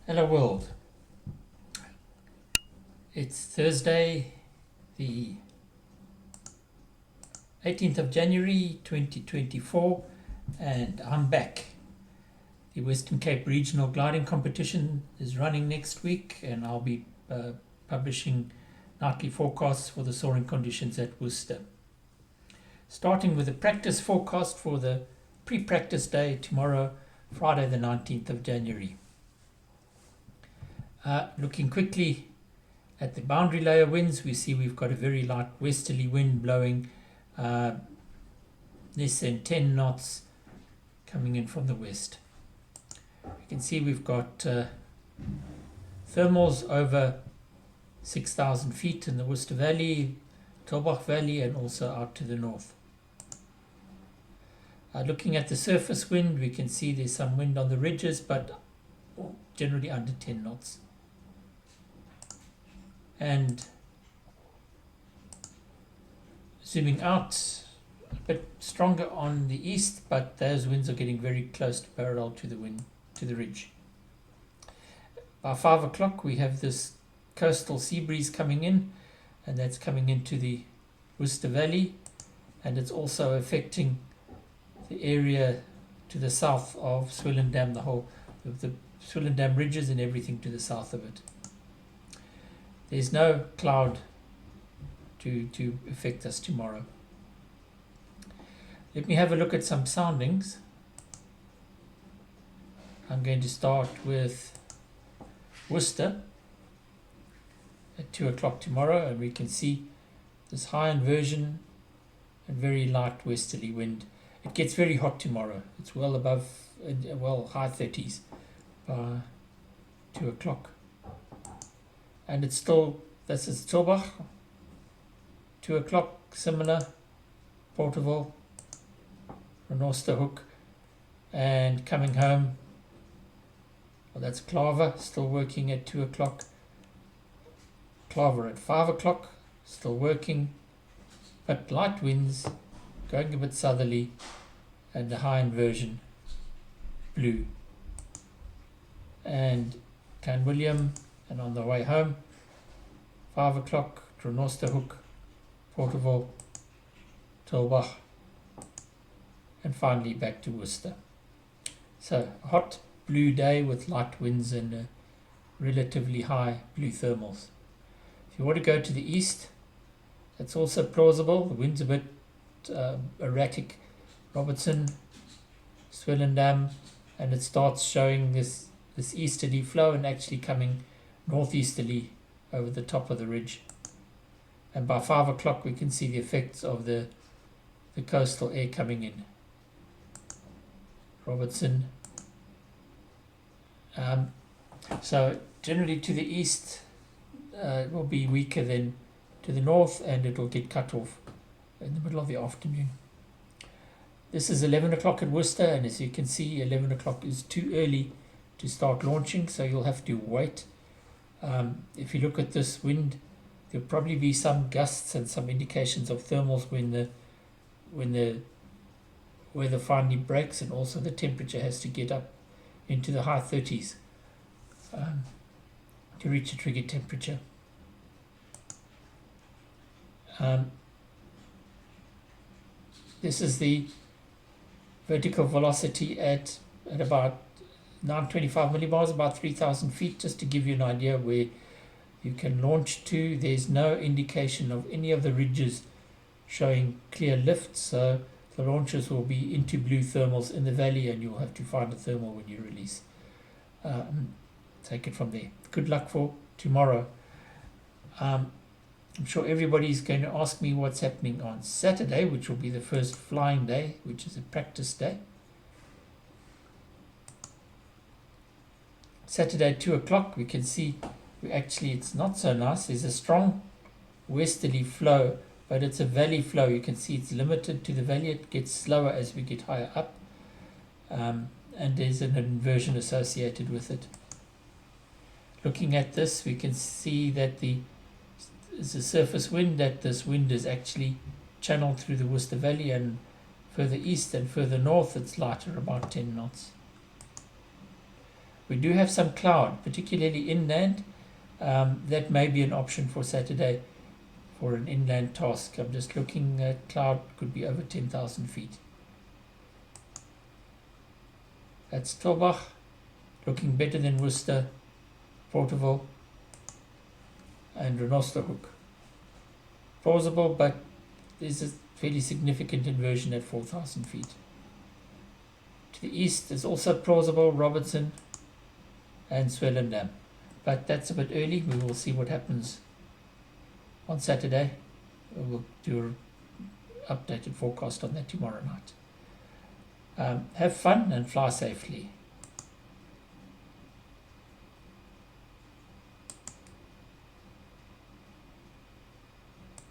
Hello world. It's Thursday, the 18th of January 2024, and I'm back. The Western Cape Regional Gliding Competition is running next week, and I'll be publishing nightly forecasts for the soaring conditions at Worcester. Starting with the practice forecast for the pre-practice day tomorrow, Friday the 19th of January. Looking quickly at the boundary layer winds, we see we've got a very light westerly wind blowing less than 10 knots coming in from the west. You can see we've got thermals over 6,000 feet in the Worcester Valley, Tulbagh Valley, and also out to the north. Looking at the surface wind, we can see there's some wind on the ridges, but generally under 10 knots. And zooming out, a bit stronger on the east, but those winds are getting very close to parallel to the ridge. By 5 o'clock we have this coastal sea breeze coming in, and that's coming into the Worcester Valley, and it's also affecting the area to the south of Swellendam, the whole of the Swellendam ridges and everything to the south of it. There's no cloud to affect us tomorrow. Let me have a look at some soundings. I'm going to start with Worcester at 2 o'clock tomorrow, and we can see this high inversion and very light westerly wind. It gets very hot tomorrow. It's well above, high 30s by 2 o'clock. And it's still, this is Tulbagh, 2 o'clock, similar, Porterville, Worcester Hook, and coming home, well, that's Claver, still working at 2 o'clock, Claver at 5 o'clock, still working, but light winds, going a bit southerly, and the high inversion, blue. And Clanwilliam, and on the way home, 5 o'clock, Worcester Hook, Porterville, Tulbagh, and finally back to Worcester. So a hot blue day with light winds and relatively high blue thermals. If you want to go to the east, that's also plausible. The wind's a bit erratic. Robertson, Swellendam, and it starts showing this easterly flow and actually coming northeasterly over the top of the ridge. And by 5 o'clock we can see the effects of the coastal air coming in. Robertson. So generally to the east it will be weaker than to the north, and it will get cut off in the middle of the afternoon. This is 11 o'clock at Worcester, and as you can see 11 o'clock is too early to start launching, so you'll have to wait. If you look at this wind, there'll probably be some gusts and some indications of thermals when the weather finally breaks, and also the temperature has to get up into the high 30s to reach a trigger temperature. This is the vertical velocity at about 925 millibars, about 3,000 feet, just to give you an idea where you can launch to. There's no indication of any of the ridges showing clear lift, so the launches will be into blue thermals in the valley, and you'll have to find a thermal when you release. Take it from there. Good luck for tomorrow. I'm sure everybody's going to ask me what's happening on Saturday, which will be the first flying day, which is a practice day. Saturday at 2 o'clock, we can see it's not so nice. There's a strong westerly flow, but it's a valley flow. You can see it's limited to the valley. It gets slower as we get higher up, and there's an inversion associated with it. Looking at this, we can see that there's a surface wind, that this wind is actually channeled through the Worcester Valley, and further east and further north it's lighter, about 10 knots. We do have some cloud, particularly inland. That may be an option for Saturday for an inland task. I'm just looking at cloud, could be over 10,000 feet. That's Tolbach, looking better than Worcester, Porterville, and Renosterhoek. Plausible, but there's a fairly significant inversion at 4,000 feet. To the east is also plausible, Robertson and Swellendam. But that's a bit early. We will see what happens on Saturday. We'll do an updated forecast on that tomorrow night. Have fun and fly safely.